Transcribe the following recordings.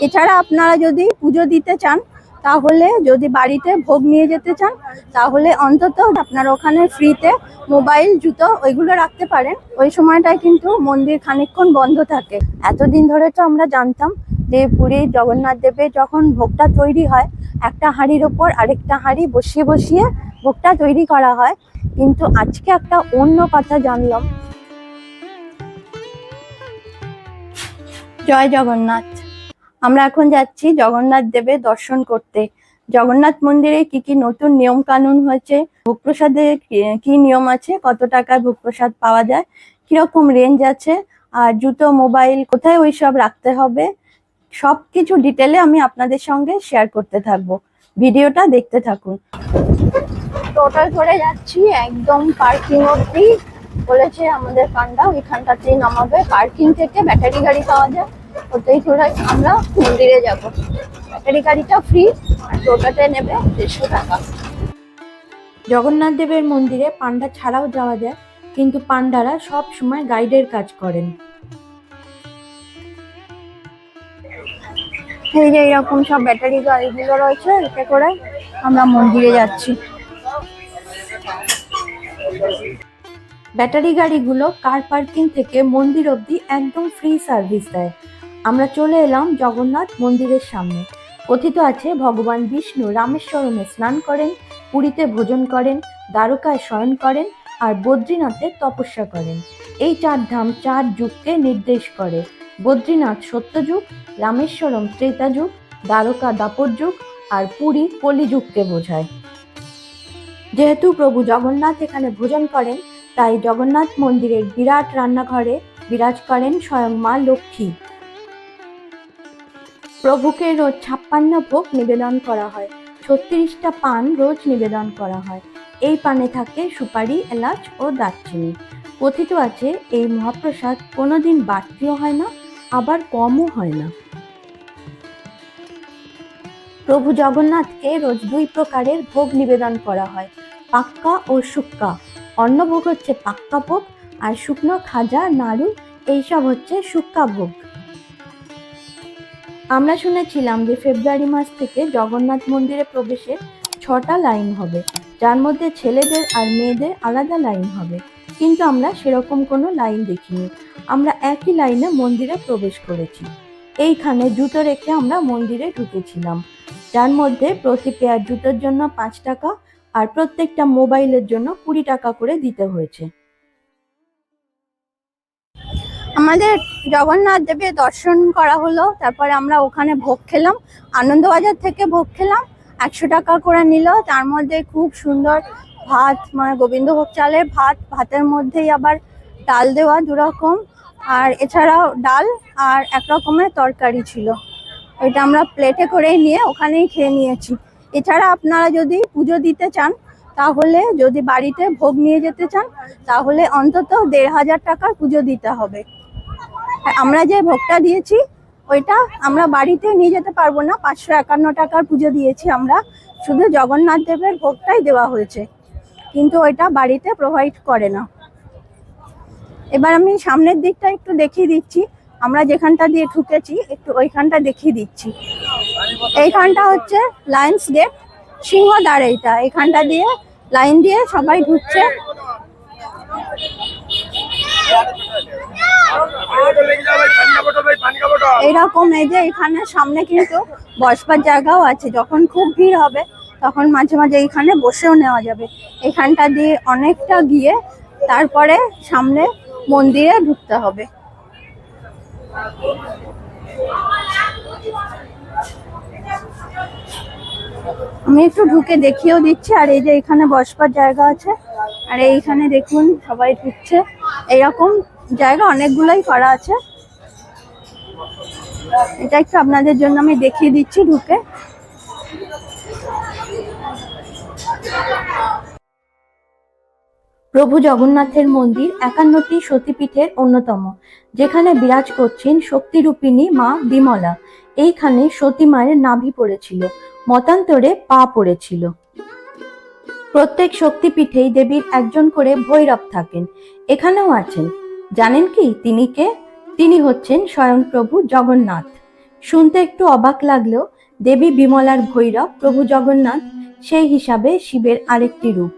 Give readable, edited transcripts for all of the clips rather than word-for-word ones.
এছাড়া আপনারা যদি পুজো দিতে চান, তাহলে যদি বাড়িতে ভোগ নিয়ে যেতে চান, তাহলে অন্তত আপনারা ওখানে ফ্রিতে মোবাইল, জুতো ওইগুলো রাখতে পারেন। ওই সময়টায় কিন্তু মন্দির খানিকক্ষণ বন্ধ থাকে। এতদিন ধরে তো আমরা জানতাম যে পুরীর জগন্নাথ দেবের যখন ভোগটা তৈরি হয়, একটা হাঁড়ির ওপর আরেকটা হাঁড়ি বসিয়ে বসিয়ে ভোগটা তৈরি করা হয়, কিন্তু আজকে একটা অন্য কথা জানলাম। জয় জগন্নাথ। আমরা এখন যাচ্ছি জগন্নাথ দেবের দর্শন করতে। জগন্নাথ মন্দিরে কি কি নতুন নিয়ম কানুন হয়েছে, ভোগ প্রসাদে কি নিয়ম আছে, কত টাকায় ভোগ প্রসাদ পাওয়া যায়, কিরকম রেঞ্জ আছে, আর জুতো, মোবাইল কোথায় ওইসব রাখতে হবে, সবকিছু ডিটেলে আমি আপনাদের সঙ্গে শেয়ার করতে থাকবো। ভিডিওটা দেখতে থাকুন। টোটাল করে যাচ্ছি একদম পার্কিং অব্দি। বলেছে আমাদের পান্ডা ওইখানটাতেই নামাবে, পার্কিং থেকে ব্যাটারি গাড়ি পাওয়া যায়, ওটাই করে আমরা মন্দিরে যাব। ব্যাটারি গাড়িটা ফ্রি, আর টোটাতে নেবে 150 টাকা। জগন্নাথ দেবের মন্দিরে পান্ডা ছাড়াও যাওয়া যায়, কিন্তু পান্ডারা সব সময় গাইডের কাজ করেন। এই যে এরকম সব ব্যাটারি গাড়িগুলো রয়েছে, এতে করে আমরা মন্দিরে যাচ্ছি। ব্যাটারি গাড়িগুলো কার পার্কিং থেকে মন্দির অবধি একদম ফ্রি সার্ভিস দেয়। আমরা চলে এলাম জগন্নাথ মন্দিরের সামনে। কথিত আছে ভগবান বিষ্ণু রামেশ্বরমে স্নান করেন, পুরীতে ভোজন করেন, দ্বারকায় শয়ন করেন, আর বদ্রীনাথে তপস্যা করেন। এই 4 ধাম 4 যুগকে নির্দেশ করে। বদ্রীনাথ সত্যযুগ, রামেশ্বরম ত্রেতা যুগ, দ্বারকা দাপর যুগ, আর পুরী কলিযুগকে বোঝায়। যেহেতু প্রভু জগন্নাথ এখানে ভোজন করেন, তাই জগন্নাথ মন্দিরের বিরাট রান্নাঘরে বিরাজ করেন স্বয়ং মা লক্ষ্মী। প্রভুকে রোজ 56 ভোগ নিবেদন করা হয়, 36টা পান রোজ নিবেদন করা হয়। এই পানে থাকে সুপারি, এলাচ ও দারচিনি। কথিত আছে এই মহাপ্রসাদ কোনোদিন বাড়তিও হয় না, আবার কমও হয় না। প্রভু জগন্নাথকে রোজ 2 প্রকারের ভোগ নিবেদন করা হয়, পাক্কা ও শুক্কা। অন্নভোগ হচ্ছে পাক্কা ভোগ, আর শুকনো খাজা, নাড়ু এইসব হচ্ছে শুক্কা ভোগ। আমরা শুনেছিলাম যে ফেব্রুয়ারি মাস থেকে জগন্নাথ মন্দিরে প্রবেশে 6টা লাইন হবে, যার মধ্যে ছেলেদের আর মেয়েদের আলাদা লাইন হবে, কিন্তু আমরা সেরকম কোনো লাইন দেখিনি। আমরা একই লাইনে মন্দিরে প্রবেশ করেছি। এইখানে জুতো রেখে আমরা মন্দিরে ঢুকেছিলাম, যার মধ্যে প্রতি পেয়ার জুতোর জন্য 5 টাকা, আর প্রত্যেকটা মোবাইলের জন্য 20 টাকা করে দিতে হয়েছে। আমাদের জগন্নাথ দেবের দর্শন করা হলো, তারপরে আমরা ওখানে ভোগ খেলাম। আনন্দবাজার থেকে ভোগ খেলাম, 100 টাকা করে নিল। তার মধ্যে খুব সুন্দর ভাত, মানে গোবিন্দভোগ চালের ভাত, ভাতের মধ্যেই আবার ডাল দেওয়া 2 রকম, আর এছাড়াও ডাল আর 1 রকমের তরকারি ছিল। এটা আমরা প্লেটে করে নিয়ে ওখানেই খেয়ে নিয়েছি। এছাড়া আপনারা যদি পুজো দিতে চান, তাহলে যদি বাড়িতে ভোগ নিয়ে যেতে চান, তাহলে অন্তত 1500 টাকার পুজো দিতে হবে। আমরা যে ভোগটা দিয়েছি ওইটা আমরা বাড়িতে নিয়ে যেতে পারবো না, 551 টাকার পুজো দিয়েছি আমরা, শুধু জগন্নাথ দেবের ভোগটাই দেওয়া হয়েছে, কিন্তু ওইটা বাড়িতে প্রোভাইড করে না। এবার আমি সামনের দিকটা একটু দেখিয়ে দিচ্ছি, আমরা যেখানটা দিয়ে ঢুকেছি একটু ওইখানটা দেখিয়ে দিচ্ছি। এইখানটা হচ্ছে লায়ন্স গেট, সিংহদ্বার। এইটা এখানটা দিয়ে লাইন দিয়ে সবাই ঢুকছে। এইরকম এই যে এখানে সামনে কিন্তু বসবার জায়গাও আছে, যখন খুব ভিড় হবে তখন মাঝে মাঝে এইখানে বসেও নেওয়া যাবে। এখানটা দিয়ে অনেকটা গিয়ে তারপরে সামনে মন্দিরে ঢুকতে হবে। আমি একটু ঢুকে দেখিয়েও দিচ্ছি। আর এই যে এখানে বসবার জায়গা আছে, আর এইখানে দেখুন সবাই ঢুকছে। এইরকম জায়গা অনেকগুলোই করা আছে, এটা একটু আপনাদের জন্য আমি দেখিয়ে দিচ্ছি ঢুকে। প্রভু জগন্নাথের মন্দির 51টি সতীপীঠের অন্যতম, যেখানে বিরাজ করছেন শক্তিরূপিণী মা বিমলা। এইখানে সতী মায়ের নাভি পড়েছিল, মতান্তরে পা পড়েছিল। প্রত্যেক শক্তিপীঠেই দেবীর একজন করে ভৈরব থাকেন, এখানেও আছেন। জানেন কি তিনি কে? তিনি হচ্ছেন স্বয়ং প্রভু জগন্নাথ। শুনতে একটু অবাক লাগলেও দেবী বিমলার ভৈরব প্রভু জগন্নাথ সেই হিসাবে শিবের আরেকটি রূপ।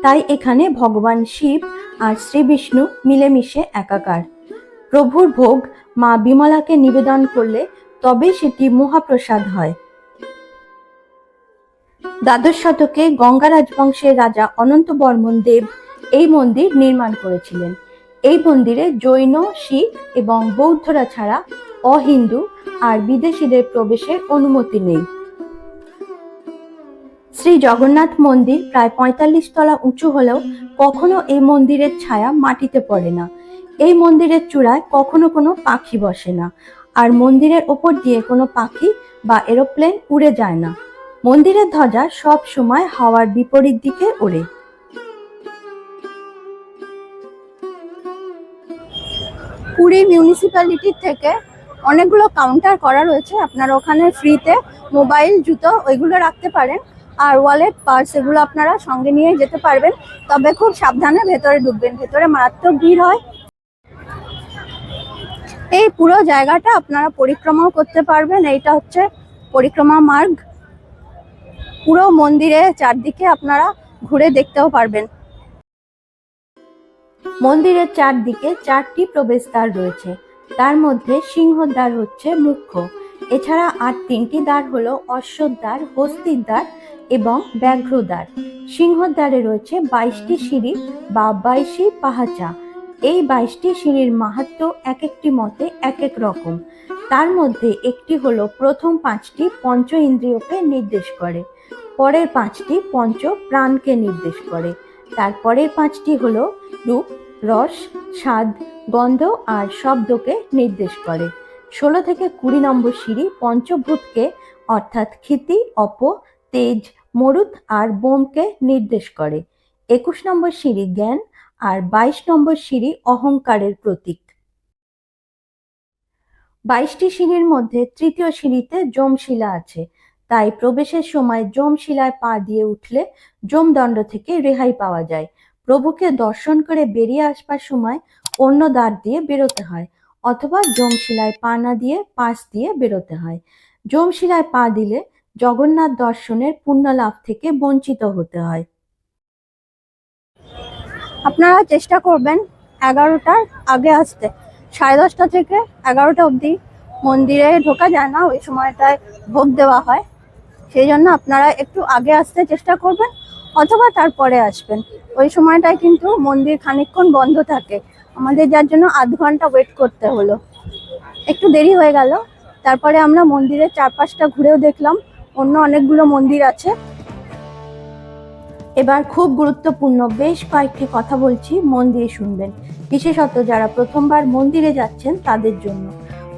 তাই এখানে ভগবান শিব আর শ্রী বিষ্ণু মিলেমিশে একাকার। প্রভুর ভোগ মা বিমলাকে নিবেদন করলে তবে সেটি মহাপ্রসাদ হয়। দ্বাদশ শতকে গঙ্গা রাজবংশের রাজা অনন্ত বর্মন দেব এই মন্দির নির্মাণ করেছিলেন। এই মন্দিরে জৈন, শিখ এবং বৌদ্ধরা ছাড়া অহিন্দু আর বিদেশিদের প্রবেশের অনুমতি নেই। শ্রী জগন্নাথ মন্দির প্রায় ৪৫ তলা উঁচু হলেও কখনো এই মন্দিরের ছায়া মাটিতে পড়ে না। এই মন্দিরের চূড়ায় কখনো কোনো পাখি বসে না, আর মন্দিরের ওপর দিয়ে কোনো পাখি বা এরোপ্লেন উড়ে যায় না। মন্দিরের ধ্বজা সব সময় হাওয়ার বিপরীত দিকে ওড়ে। পুরী মিউনিসিপ্যালিটির থেকে অনেকগুলো কাউন্টার করা রয়েছে, আপনারা ওখানে ফ্রিতে মোবাইল, জুতো ওইগুলো রাখতে পারেন, আর ওয়ালেট, পার্স এগুলো আপনারা সঙ্গে নিয়ে যেতে পারবেন। তবে খুব সাবধানে ভেতরে ঢুকবেন, ভেতরে মারাত্মক ভিড় হয়। এই পুরো জায়গাটা আপনারা পরিক্রমাও করতে পারবেন, এইটা হচ্ছে পরিক্রমা মার্গ। পুরো মন্দিরে চারদিকে আপনারা ঘুরে দেখতেও পারবেন। মন্দিরের চারদিকে 4টি প্রবেশদ্বার রয়েছে, তার মধ্যে সিংহদ্বার হচ্ছে মুখ্য। এছাড়া আর 3টি দ্বার হলো অশ্বদ্বার, হস্তির দ্বার এবং ব্যাঘ্রদ্বার। সিংহদ্বারে রয়েছে 22টি সিঁড়ি বা 22টি পাহাচা। এই 22টি সিঁড়ির মাহাত্ম্য এক একটি মতে এক এক রকম। তার মধ্যে একটি হলো প্রথম 5টি পঞ্চ ইন্দ্রিয়কে নির্দেশ করে, পরের 5টি পঞ্চ প্রাণকে নির্দেশ করে, তারপরের 5টি হলো রূপ, রস, স্বাদ, গন্ধ আর শব্দকে নির্দেশ করে। 16 থেকে 20 নম্বর সিঁড়ি পঞ্চভূতকে অর্থাৎ ক্ষিতি, অপ, তেজ, মরুত আর বোমকে নির্দেশ করে। 21 নম্বর সিঁড়ি জ্ঞান আর 22 নম্বর সিঁড়ি অহংকারের প্রতীক। 22টি সিঁড়ির মধ্যে তৃতীয় সিঁড়িতে যমশিলা আছে, তাই প্রবেশের সময় যমশিলায় পা দিয়ে উঠলে যমদণ্ড থেকে রেহাই পাওয়া যায়। প্রভুকে দর্শন করে বেরিয়ে আসবার সময় অন্য দ্বার দিয়ে বেরোতে হয়, অথবা যমশিলায় পা না দিয়ে পাশ দিয়ে বেরোতে হয়। যমশিলায় পা দিলে জগন্নাথ দর্শনের পুণ্য লাভ থেকে বঞ্চিত হতে হয়। আপনারা চেষ্টা করবেন 11টার আগে আসতে। 10:30 থেকে 11টা অবধি মন্দিরে ঢোকা যায় না, ওই সময়টায় ভোগ দেওয়া হয়। সেই জন্য আপনারা একটু আগে আসতে চেষ্টা করবেন, অথবা তারপরে আসবেন। ওই সময়টায় কিন্তু মন্দির খানিকক্ষণ বন্ধ থাকে, আমাদের যার জন্য আধ ঘন্টা ওয়েট করতে হলো, একটু দেরি হয়ে গেল। তারপরে আমরা মন্দিরের চারপাশটা ঘুরেও দেখলাম, অন্য অনেকগুলো মন্দির আছে। এবার খুব গুরুত্বপূর্ণ বেশ কয়েকটি কথা বলছি, মন দিয়ে শুনবেন, বিশেষত যারা প্রথমবার মন্দিরে যাচ্ছেন তাদের জন্য।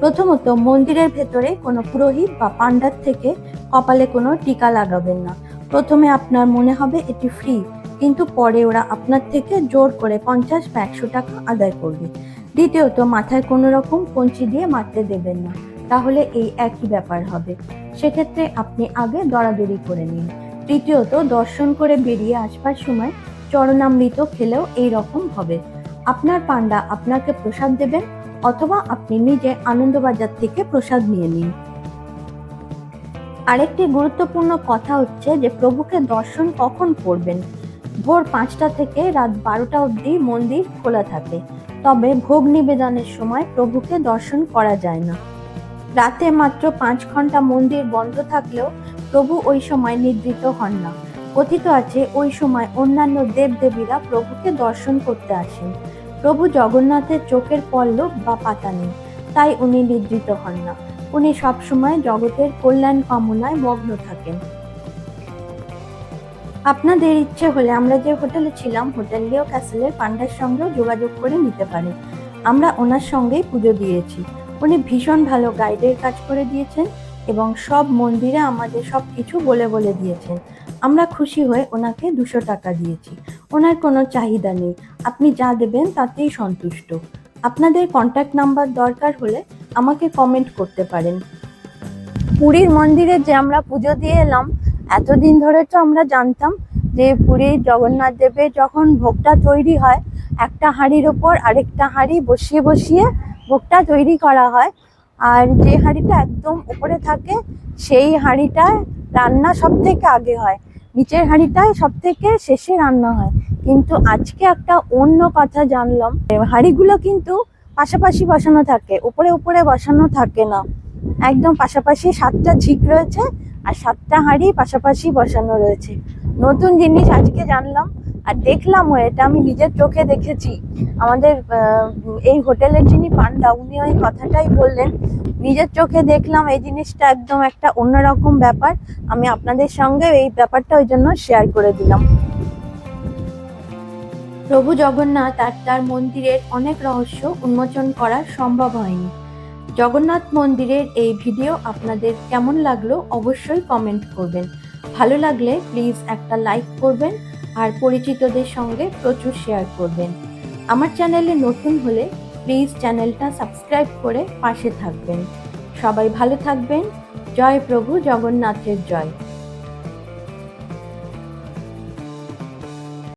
প্রথমত, মন্দিরের ভেতরে কোনো পুরোহিত বা পাণ্ডার থেকে কপালে কোনো টিকা লাগাবেন না। প্রথমে আপনার মনে হবে এটি ফ্রি, কিন্তু পরে ওরা আপনার থেকে জোর করে 50 বা 100 টাকা আদায় করবে। দ্বিতীয়ত, মাথায় কোনো রকম কঞ্চি দিয়ে মারতে দেবেন না, তাহলে এই একই ব্যাপার হবে, সেক্ষেত্রে আপনি আগে দরাদরি করে নিন। তৃতীয়ত, দর্শন করে বেরিয়ে আসবার সময় চরণামৃত খেলেও এই রকম হবে। আপনার পাণ্ডা আপনাকে প্রসাদ দেবেন, অথবা আপনি নিজে আনন্দবাজার থেকে প্রসাদ নিয়ে নিন। আরেকটি গুরুত্বপূর্ণ কথা হচ্ছে যে প্রভুকে দর্শন কখন করবেন। ভোর 5টা থেকে রাত 12টা অবধি মন্দির খোলা থাকে, তবে ভোগ নিবেদনের সময় প্রভুকে দর্শন করা যায় না। রাতে মাত্র 5 ঘন্টা মন্দির বন্ধ থাকলেও প্রভু ওই সময় নিদ্রিত হন না। কথিত আছে ওই সময় অন্যান্য দেবদেবীরা প্রভুকে দর্শন করতে আসেন। প্রভু জগন্নাথের চোখের পল্লব বা পাতা নেই, তাই উনি নিদ্রিত হন না, উনি সবসময় জগতের কল্যাণ কামনায় মগ্ন থাকেন। আপনাদের ইচ্ছে হলে আমরা যে হোটেলে ছিলাম, হোটেল লিও ক্যাসেলের পান্ডার সঙ্গেও যোগাযোগ করে নিতে পারেন। আমরা ওনার সঙ্গেই পুজো দিয়েছি। উনি ভীষণ ভালো গাইডের কাজ করে দিয়েছেন এবং সব মন্দিরে আমাদের সব কিছু বলে বলে দিয়েছেন। আমরা খুশি হয়ে ওনাকে 200 টাকা দিয়েছি। ওনার কোনো চাহিদা নেই, আপনি যা দেবেন তাতেই সন্তুষ্ট। আপনাদের কন্ট্যাক্ট নাম্বার দরকার হলে আমাকে কমেন্ট করতে পারেন। পুরীর মন্দিরে যে আমরা পুজো দিয়ে এলাম, এতদিন ধরে তো আমরা জানতাম যে পুরীর জগন্নাথ দেবের যখন ভোগটা তৈরি হয়, একটা হাঁড়ির ওপর আরেকটা হাঁড়ি বসিয়ে বসিয়ে ভোগটা তৈরি করা হয়। আর যে হাঁড়িটা একদম উপরে থাকে সেই হাঁড়িটায় রান্না সব থেকে আগে হয়, নিচের হাঁড়িটায় সব থেকে শেষে রান্না হয়। কিন্তু আজকে একটা অন্য কথা জানলাম, হাঁড়িগুলো কিন্তু পাশাপাশি বসানো থাকে, উপরে উপরে বসানো থাকে না, একদম পাশাপাশি 7টা ঝিক রয়েছে আর 7টা হাঁড়ি পাশাপাশি বসানো রয়েছে। নতুন জিনিস আজকে জানলাম আর দেখলামও, এটা আমি নিজের চোখে দেখেছি। আমাদের এই হোটেলের যিনি পান্ডা উনি ওই কথাটাই বললেন, নিজের চোখে দেখলাম এই জিনিসটা একদম একটা অন্যরকম ব্যাপার। আমি আপনাদের সঙ্গে এই ব্যাপারটা ওই জন্য শেয়ার করে দিলাম। প্রভু জগন্নাথ আর তার মন্দিরের অনেক রহস্য উন্মোচন করা সম্ভব হয়নি। জগন্নাথ মন্দিরের এই ভিডিও আপনাদের কেমন লাগলো অবশ্যই কমেন্ট করবেন। ভালো লাগলে প্লিজ একটা লাইক করবেন আর পরিচিতদের সঙ্গে প্রচুর শেয়ার করবেন। আমার চ্যানেলে নতুন হলে প্লিজ চ্যানেলটা সাবস্ক্রাইব করে পাশে থাকবেন। সবাই ভালো থাকবেন। জয় প্রভু জগন্নাথের জয়।